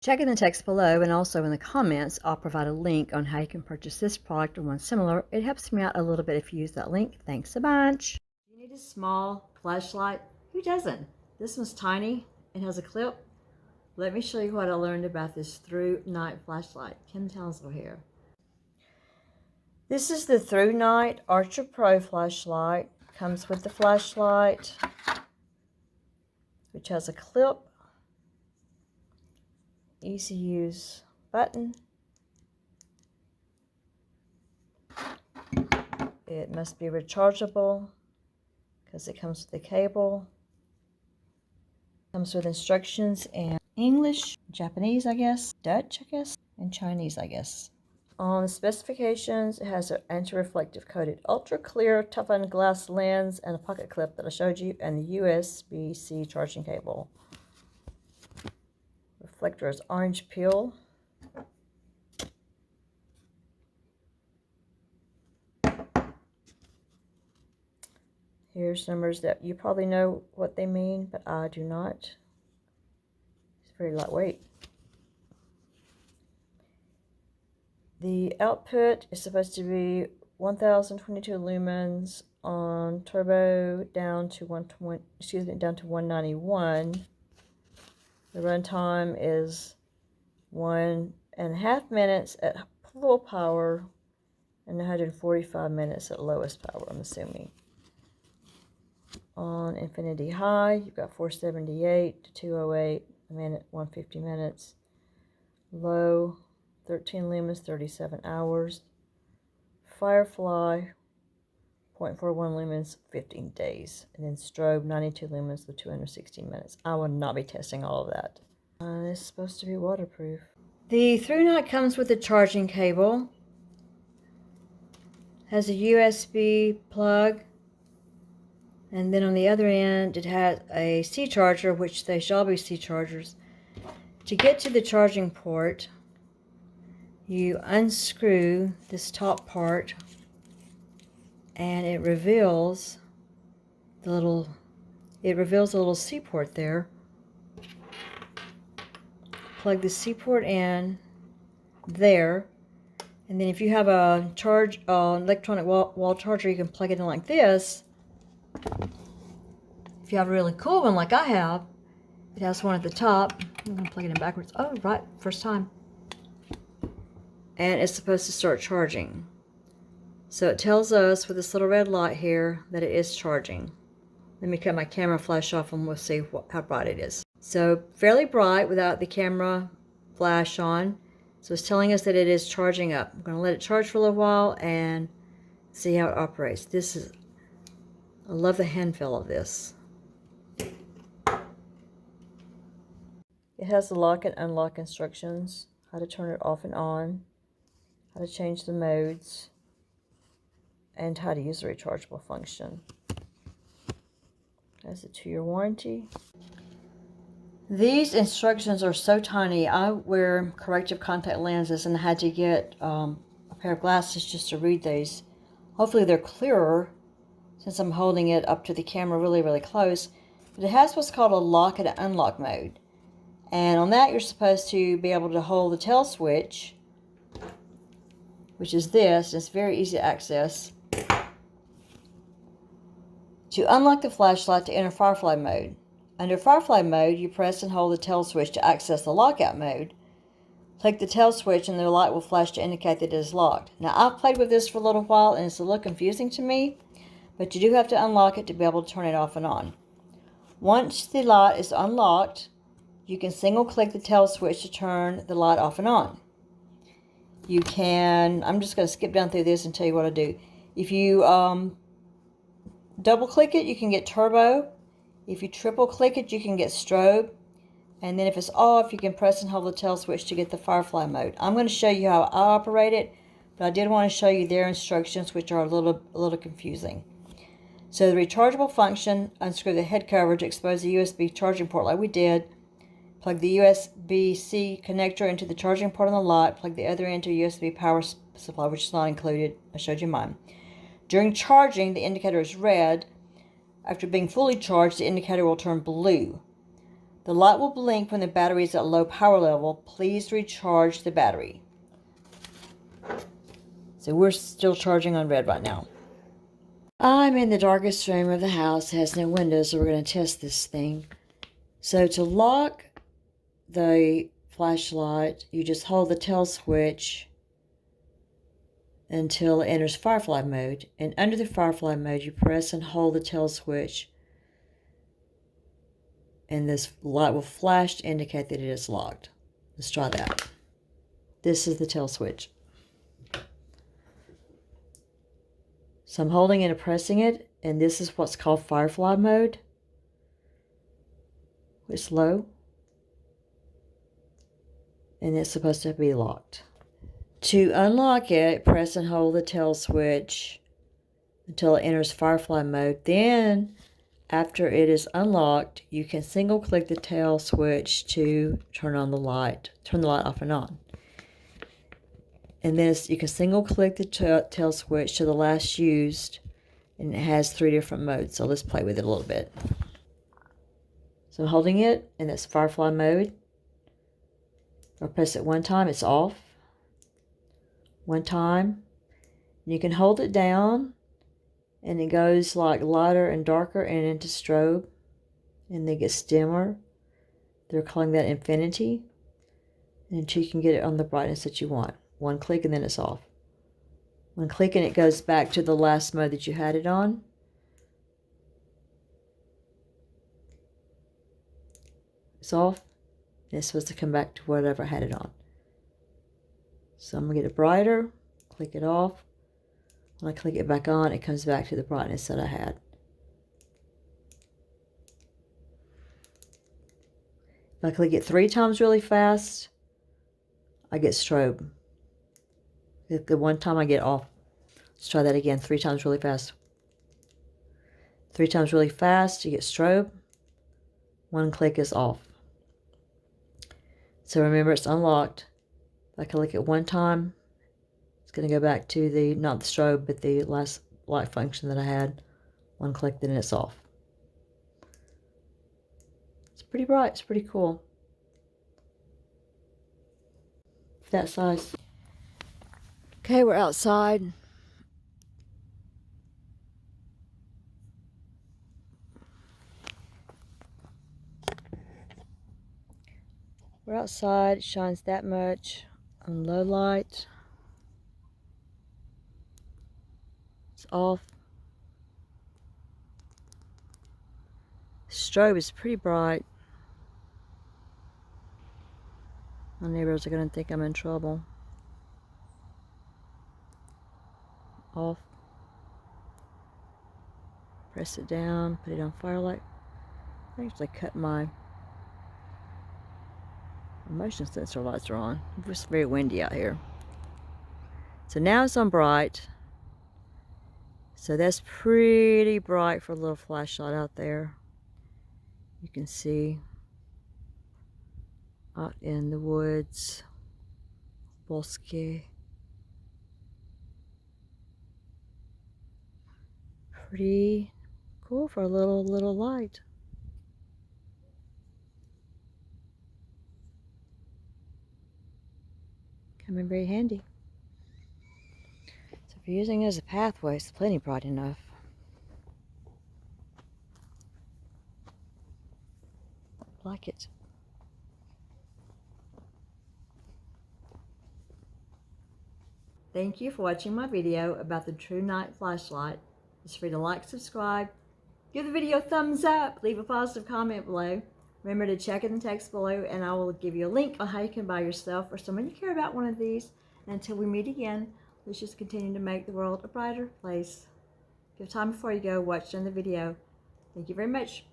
Check in the text below, and also in the comments, I'll provide a link on how you can purchase this product or one similar. It helps me out a little bit if you use that link. Thanks a bunch. You need a small flashlight? Who doesn't? This one's tiny and has a clip. Let me show you what I learned about this Thrunite flashlight. KimTownselYouTube here. This is the Thrunite Archer Pro flashlight. Comes with the flashlight, which has a clip, easy use button. It must be rechargeable because it comes with a cable. Comes with instructions in English, Japanese, I guess, Dutch, I guess, and Chinese, I guess. On the specifications, it has an anti-reflective coated ultra-clear toughened glass lens and a pocket clip that I showed you, and the USB-C charging cable. Reflector is orange peel. Here's numbers that you probably know what they mean, but I do not. It's very lightweight. The output is supposed to be 1022 lumens on turbo down to 191. The runtime is 1.5 minutes at full power and 145 minutes at lowest power, I'm assuming. On infinity high, you've got 478 to 208 a minute, 150 minutes. Low, 13 lumens, 37 hours. Firefly, 0.41 lumens, 15 days. And then strobe, 92 lumens with 216 minutes. I will not be testing all of that. It's supposed to be waterproof. The Thrunite comes with a charging cable. Has a USB plug. And then on the other end, it has a C charger, which they shall be C chargers. To get to the charging port, you unscrew this top part, and it reveals a little C port there. Plug the C port in there, and then if you have a electronic wall charger, you can plug it in like this. If you have a really cool one like I have, it has one at the top. I'm going to plug it in backwards. Oh, right, first time. And it's supposed to start charging. So it tells us with this little red light here that it is charging. Let me cut my camera flash off and we'll see how bright it is. So fairly bright without the camera flash on. So it's telling us that it is charging up. I'm going to let it charge for a little while and see how it operates. I love the hand feel of this. It has the lock and unlock instructions, how to turn it off and on, how to change the modes, and how to use the rechargeable function. It has a 2-year warranty. These instructions are so tiny. I wear corrective contact lenses and I had to get a pair of glasses just to read these. Hopefully they're clearer, since I'm holding it up to the camera really, really close. But it has what's called a lock and unlock mode. And on that, you're supposed to be able to hold the tail switch, which is this. It's very easy to access. To unlock the flashlight to enter Firefly mode. Under Firefly mode, you press and hold the tail switch to access the lockout mode. Click the tail switch and the light will flash to indicate that it is locked. Now, I've played with this for a little while and it's a little confusing to me. But you do have to unlock it to be able to turn it off and on. Once the light is unlocked, you can single click the tail switch to turn the light off and on. You can, I'm just going to skip down through this and tell you what I do. If you double click it, you can get turbo. If you triple click it, you can get strobe. And then if it's off, you can press and hold the tail switch to get the Firefly mode. I'm going to show you how I operate it, but I did want to show you their instructions, which are a little confusing. So the rechargeable function, unscrew the head cover to expose the USB charging port like we did. Plug the USB-C connector into the charging port on the light. Plug the other end to a USB power supply, which is not included. I showed you mine. During charging, the indicator is red. After being fully charged, the indicator will turn blue. The light will blink when the battery is at low power level. Please recharge the battery. So we're still charging on red right now. I'm in the darkest room of the house. It has no windows, so we're going to test this thing. So to lock the flashlight, you just hold the tail switch until it enters firefly mode. And under the firefly mode, you press and hold the tail switch, and this light will flash to indicate that it is locked. Let's try that. This is the tail switch. So I'm holding it and pressing it, and this is what's called firefly mode. It's low, and it's supposed to be locked. To unlock it, press and hold the tail switch until it enters firefly mode. Then, after it is unlocked, you can single click the tail switch to turn on the light off and on. And then you can single click the tail switch to the last used, and it has 3 different modes. So let's play with it a little bit. So I'm holding it, and it's firefly mode. If I press it one time, it's off. One time. And you can hold it down, and it goes like lighter and darker and into strobe, and then it gets dimmer. They're calling that infinity. And until you can get it on the brightness that you want. One click and then it's off. One click and it goes back to the last mode that you had it on. It's off. And it's supposed to come back to whatever I had it on. So I'm going to get it brighter. Click it off. When I click it back on, it comes back to the brightness that I had. If I click it 3 times really fast, I get strobe. The one time I get off. Let's try that again. 3 times really fast. 3 times really fast, you get strobe. One click is off. So remember, it's unlocked. If I click it one time, it's going to go back to the, not the strobe, but the last light function that I had. One click, then it's off. It's pretty bright. It's pretty cool. That size. Okay, we're outside. We're outside. It shines that much on low light. It's off. Strobe is pretty bright. My neighbors are going to think I'm in trouble. Off. Press it down, put it on firelight. I actually cut my motion sensor lights are on. It's very windy out here. So now it's on bright. So that's pretty bright for a little flashlight out there. You can see out in the woods, bosque. Pretty cool for a little light. Come in very handy. So if you're using it as a pathway, it's plenty bright enough. Like it. Thank you for watching my video about the Thrunite flashlight. It's free to like, subscribe, give the video a thumbs up, leave a positive comment below. Remember to check in the text below, and I will give you a link on how you can buy yourself or someone you care about one of these. And until we meet again, let's just continue to make the world a brighter place. Give time before you go. Watch another video. Thank you very much.